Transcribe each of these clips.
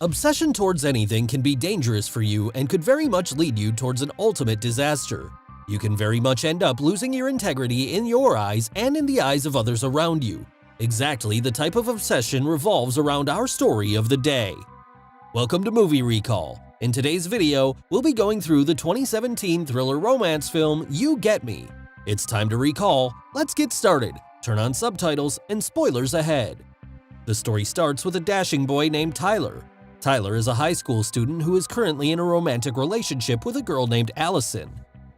Obsession towards anything can be dangerous for you and could very much lead you towards an ultimate disaster. You can very much end up losing your integrity in your eyes and in the eyes of others around you. Exactly the type of obsession revolves around our story of the day. Welcome to Movie Recall. In today's video, we'll be going through the 2017 thriller romance film You Get Me. It's time to recall. Let's get started. Turn on subtitles and spoilers ahead. The story starts with a dashing boy named Tyler. Tyler is a high school student who is currently in a romantic relationship with a girl named Allison.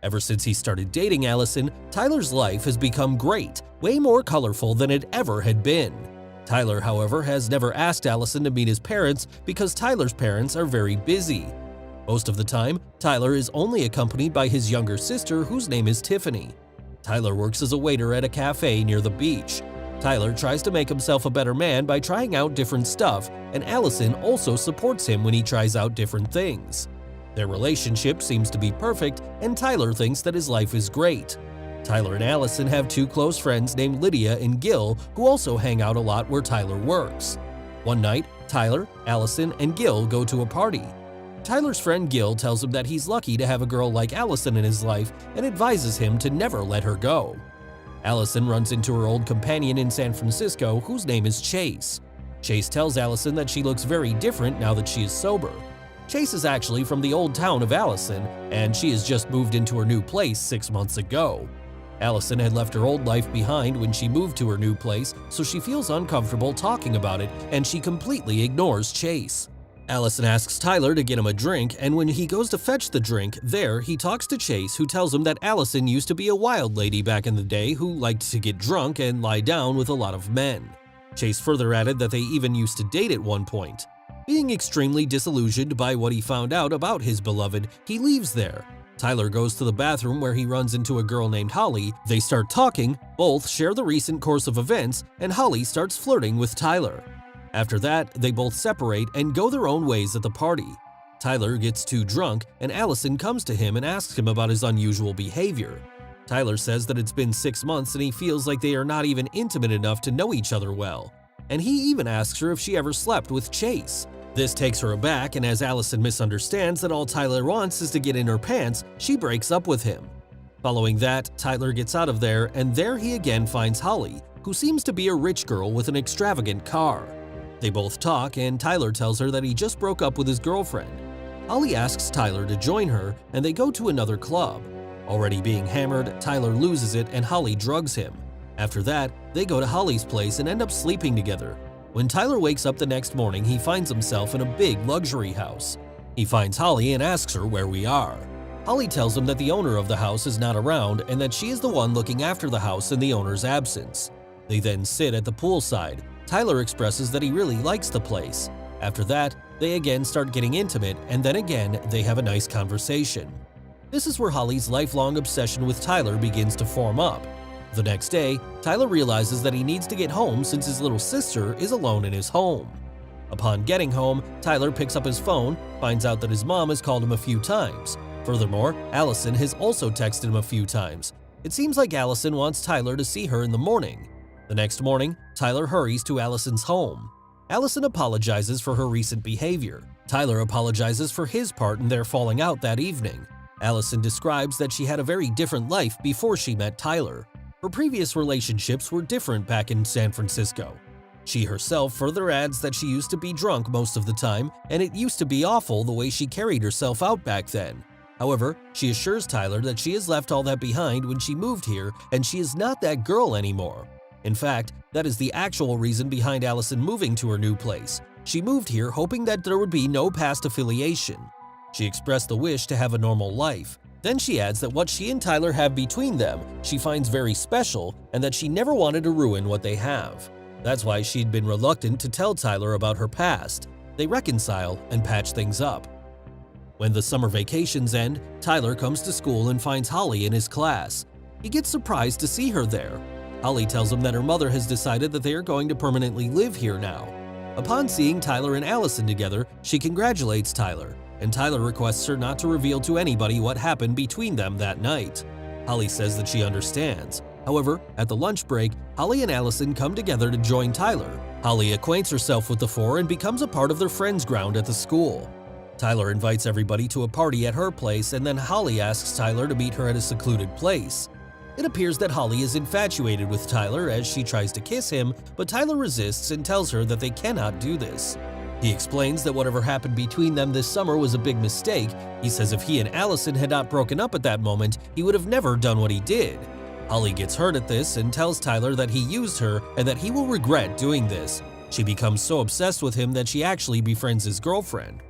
Ever since he started dating Allison, Tyler's life has become great, way more colorful than it ever had been. Tyler, however, has never asked Allison to meet his parents because Tyler's parents are very busy. Most of the time, Tyler is only accompanied by his younger sister, whose name is Tiffany. Tyler works as a waiter at a cafe near the beach. Tyler tries to make himself a better man by trying out different stuff, and Allison also supports him when he tries out different things. Their relationship seems to be perfect, and Tyler thinks that his life is great. Tyler and Allison have two close friends named Lydia and Gil who also hang out a lot where Tyler works. One night, Tyler, Allison, and Gil go to a party. Tyler's friend Gil tells him that he's lucky to have a girl like Allison in his life and advises him to never let her go. Allison runs into her old companion in San Francisco, whose name is Chase. Chase tells Allison that she looks very different now that she is sober. Chase is actually from the old town of Allison, and she has just moved into her new place 6 months ago. Allison had left her old life behind when she moved to her new place, so she feels uncomfortable talking about it, and she completely ignores Chase. Allison asks Tyler to get him a drink, and when he goes to fetch the drink, he talks to Chase, who tells him that Allison used to be a wild lady back in the day who liked to get drunk and lie down with a lot of men. Chase further added that they even used to date at one point. Being extremely disillusioned by what he found out about his beloved, he leaves there. Tyler goes to the bathroom where he runs into a girl named Holly. They start talking, both share the recent course of events, and Holly starts flirting with Tyler. After that, they both separate and go their own ways at the party. Tyler gets too drunk, and Allison comes to him and asks him about his unusual behavior. Tyler says that it's been 6 months and he feels like they are not even intimate enough to know each other well. And he even asks her if she ever slept with Chase. This takes her aback, and as Allison misunderstands that all Tyler wants is to get in her pants, she breaks up with him. Following that, Tyler gets out of there, and there he again finds Holly, who seems to be a rich girl with an extravagant car. They both talk, and Tyler tells her that he just broke up with his girlfriend. Holly asks Tyler to join her, and they go to another club. Already being hammered, Tyler loses it and Holly drugs him. After that, they go to Holly's place and end up sleeping together. When Tyler wakes up the next morning, he finds himself in a big luxury house. He finds Holly and asks her where we are. Holly tells him that the owner of the house is not around and that she is the one looking after the house in the owner's absence. They then sit at the poolside. Tyler expresses that he really likes the place. After that, they again start getting intimate, and then again they have a nice conversation. This is where Holly's lifelong obsession with Tyler begins to form up. The next day, Tyler realizes that he needs to get home since his little sister is alone in his home. Upon getting home, Tyler picks up his phone, finds out that his mom has called him a few times. Furthermore, Allison has also texted him a few times. It seems like Allison wants Tyler to see her in the morning. The next morning, Tyler hurries to Allison's home. Allison apologizes for her recent behavior. Tyler apologizes for his part in their falling out that evening. Allison describes that she had a very different life before she met Tyler. Her previous relationships were different back in San Francisco. She herself further adds that she used to be drunk most of the time, and it used to be awful the way she carried herself out back then. However, she assures Tyler that she has left all that behind when she moved here and she is not that girl anymore. In fact, that is the actual reason behind Allison moving to her new place. She moved here hoping that there would be no past affiliation. She expressed the wish to have a normal life. Then she adds that what she and Tyler have between them, she finds very special and that she never wanted to ruin what they have. That's why she'd been reluctant to tell Tyler about her past. They reconcile and patch things up. When the summer vacations end, Tyler comes to school and finds Holly in his class. He gets surprised to see her there. Holly tells him that her mother has decided that they are going to permanently live here now. Upon seeing Tyler and Allison together, she congratulates Tyler, and Tyler requests her not to reveal to anybody what happened between them that night. Holly says that she understands. However, at the lunch break, Holly and Allison come together to join Tyler. Holly acquaints herself with the four and becomes a part of their friends' ground at the school. Tyler invites everybody to a party at her place, and then Holly asks Tyler to meet her at a secluded place. It appears that Holly is infatuated with Tyler as she tries to kiss him, but Tyler resists and tells her that they cannot do this. He explains that whatever happened between them this summer was a big mistake. He says if he and Allison had not broken up at that moment, he would have never done what he did. Holly gets hurt at this and tells Tyler that he used her and that he will regret doing this. She becomes so obsessed with him that she actually befriends his girlfriend.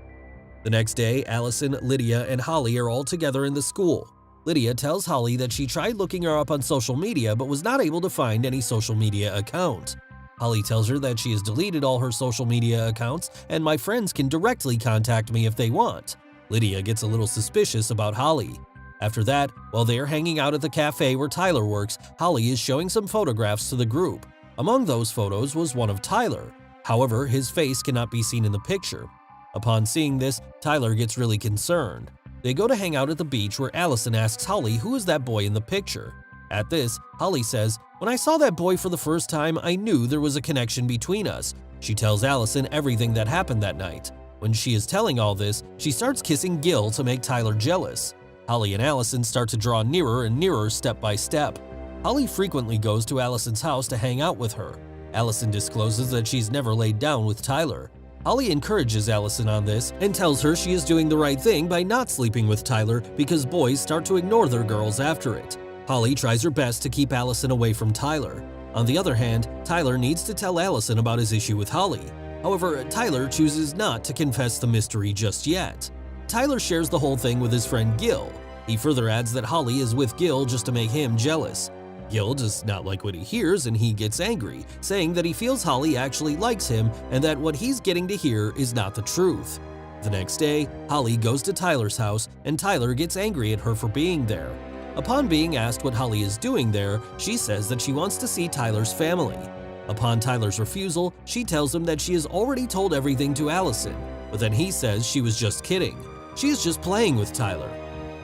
The next day, Allison, Lydia, and Holly are all together in the school. Lydia tells Holly that she tried looking her up on social media but was not able to find any social media account. Holly tells her that she has deleted all her social media accounts and my friends can directly contact me if they want. Lydia gets a little suspicious about Holly. After that, while they are hanging out at the cafe where Tyler works, Holly is showing some photographs to the group. Among those photos was one of Tyler. However, his face cannot be seen in the picture. Upon seeing this, Tyler gets really concerned. They go to hang out at the beach where Allison asks Holly who is that boy in the picture. At this, Holly says, "When I saw that boy for the first time, I knew there was a connection between us." She tells Allison everything that happened that night. When she is telling all this, she starts kissing Gil to make Tyler jealous. Holly and Allison start to draw nearer and nearer step by step. Holly frequently goes to Allison's house to hang out with her. Allison discloses that she's never laid down with Tyler. Holly encourages Allison on this and tells her she is doing the right thing by not sleeping with Tyler because boys start to ignore their girls after it. Holly tries her best to keep Allison away from Tyler. On the other hand, Tyler needs to tell Allison about his issue with Holly. However, Tyler chooses not to confess the mystery just yet. Tyler shares the whole thing with his friend Gil. He further adds that Holly is with Gil just to make him jealous. Gil does not like what he hears and he gets angry, saying that he feels Holly actually likes him and that what he's getting to hear is not the truth. The next day, Holly goes to Tyler's house and Tyler gets angry at her for being there. Upon being asked what Holly is doing there, she says that she wants to see Tyler's family. Upon Tyler's refusal, she tells him that she has already told everything to Allison, but then he says she was just kidding. She is just playing with Tyler.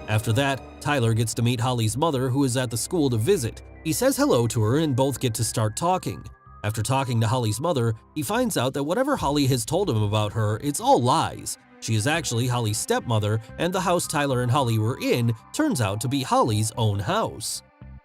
After that, Tyler gets to meet Holly's mother, who is at the school to visit. He says hello to her and both get to start talking. After talking to Holly's mother, he finds out that whatever Holly has told him about her, it's all lies. She is actually Holly's stepmother, and the house Tyler and Holly were in turns out to be Holly's own house.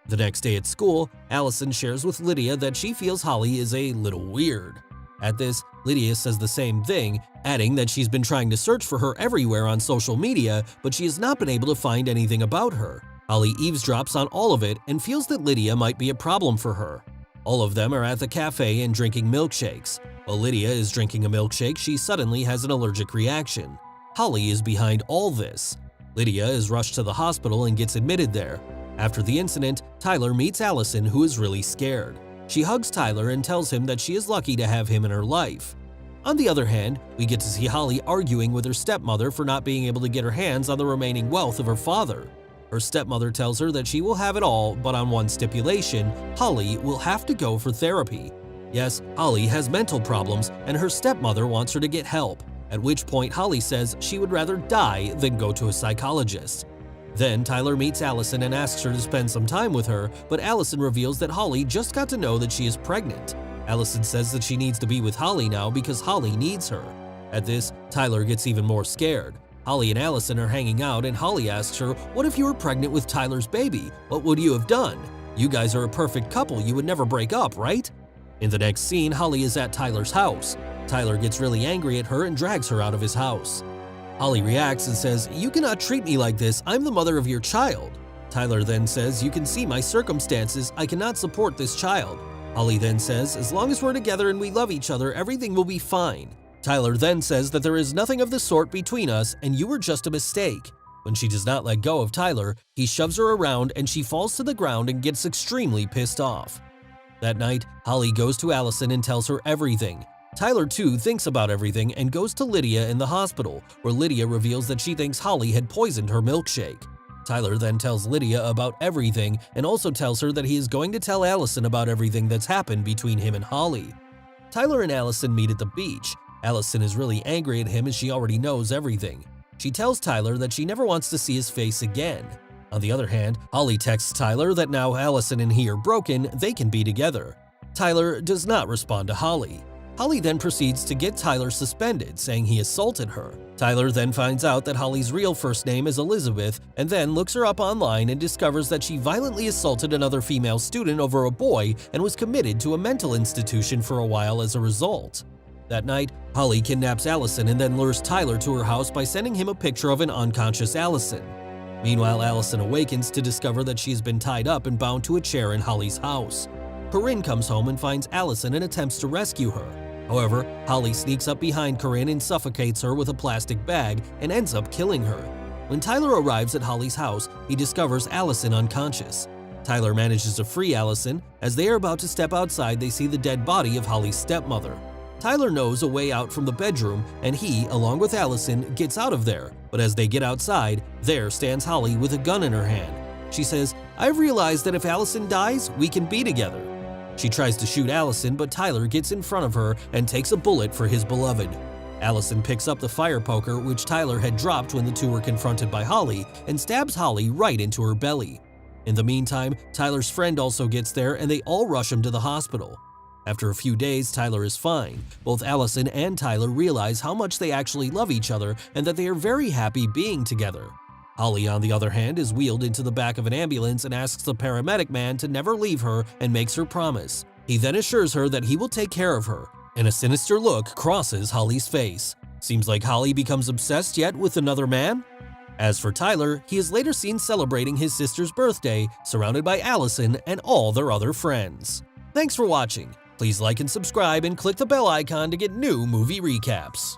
The next day at school, Allison shares with Lydia that she feels Holly is a little weird. At this, Lydia says the same thing, adding that she's been trying to search for her everywhere on social media, but she has not been able to find anything about her. Holly eavesdrops on all of it and feels that Lydia might be a problem for her. All of them are at the cafe and drinking milkshakes. While Lydia is drinking a milkshake, she suddenly has an allergic reaction. Holly is behind all this. Lydia is rushed to the hospital and gets admitted there. After the incident, Tyler meets Allison, who is really scared. She hugs Tyler and tells him that she is lucky to have him in her life. On the other hand, we get to see Holly arguing with her stepmother for not being able to get her hands on the remaining wealth of her father. Her stepmother tells her that she will have it all, but on one stipulation: Holly will have to go for therapy. Yes, Holly has mental problems, and her stepmother wants her to get help, at which point Holly says she would rather die than go to a psychologist. Then Tyler meets Allison and asks her to spend some time with her, but Allison reveals that Holly just got to know that she is pregnant. Allison says that she needs to be with Holly now because Holly needs her. At this, Tyler gets even more scared. Holly and Allison are hanging out and Holly asks her, "What if you were pregnant with Tyler's baby? What would you have done? You guys are a perfect couple, you would never break up, right?" In the next scene, Holly is at Tyler's house. Tyler gets really angry at her and drags her out of his house. Holly reacts and says, "You cannot treat me like this, I'm the mother of your child." Tyler then says, "You can see my circumstances, I cannot support this child." Holly then says, "As long as we're together and we love each other, everything will be fine." Tyler then says that there is nothing of the sort between us and you were just a mistake. When she does not let go of Tyler, he shoves her around and she falls to the ground and gets extremely pissed off. That night, Holly goes to Allison and tells her everything. Tyler too thinks about everything and goes to Lydia in the hospital, where Lydia reveals that she thinks Holly had poisoned her milkshake. Tyler then tells Lydia about everything and also tells her that he is going to tell Allison about everything that's happened between him and Holly. Tyler and Allison meet at the beach. Allison is really angry at him as she already knows everything. She tells Tyler that she never wants to see his face again. On the other hand, Holly texts Tyler that now Allison and he are broken, they can be together. Tyler does not respond to Holly. Holly then proceeds to get Tyler suspended, saying he assaulted her. Tyler then finds out that Holly's real first name is Elizabeth and then looks her up online and discovers that she violently assaulted another female student over a boy and was committed to a mental institution for a while as a result. That night, Holly kidnaps Allison and then lures Tyler to her house by sending him a picture of an unconscious Allison. Meanwhile, Allison awakens to discover that she has been tied up and bound to a chair in Holly's house. Corinne comes home and finds Allison and attempts to rescue her. However, Holly sneaks up behind Corinne and suffocates her with a plastic bag and ends up killing her. When Tyler arrives at Holly's house, he discovers Allison unconscious. Tyler manages to free Allison. As they are about to step outside, they see the dead body of Holly's stepmother. Tyler knows a way out from the bedroom, and he, along with Allison, gets out of there. But as they get outside, there stands Holly with a gun in her hand. She says, "I've realized that if Allison dies, we can be together." She tries to shoot Allison, but Tyler gets in front of her and takes a bullet for his beloved. Allison picks up the fire poker, which Tyler had dropped when the two were confronted by Holly, and stabs Holly right into her belly. In the meantime, Tyler's friend also gets there and they all rush him to the hospital. After a few days, Tyler is fine. Both Allison and Tyler realize how much they actually love each other and that they are very happy being together. Holly, on the other hand, is wheeled into the back of an ambulance and asks the paramedic man to never leave her and makes her promise. He then assures her that he will take care of her, and a sinister look crosses Holly's face. Seems like Holly becomes obsessed yet with another man? As for Tyler, he is later seen celebrating his sister's birthday, surrounded by Allison and all their other friends. Thanks for watching. Please like and subscribe and click the bell icon to get new movie recaps.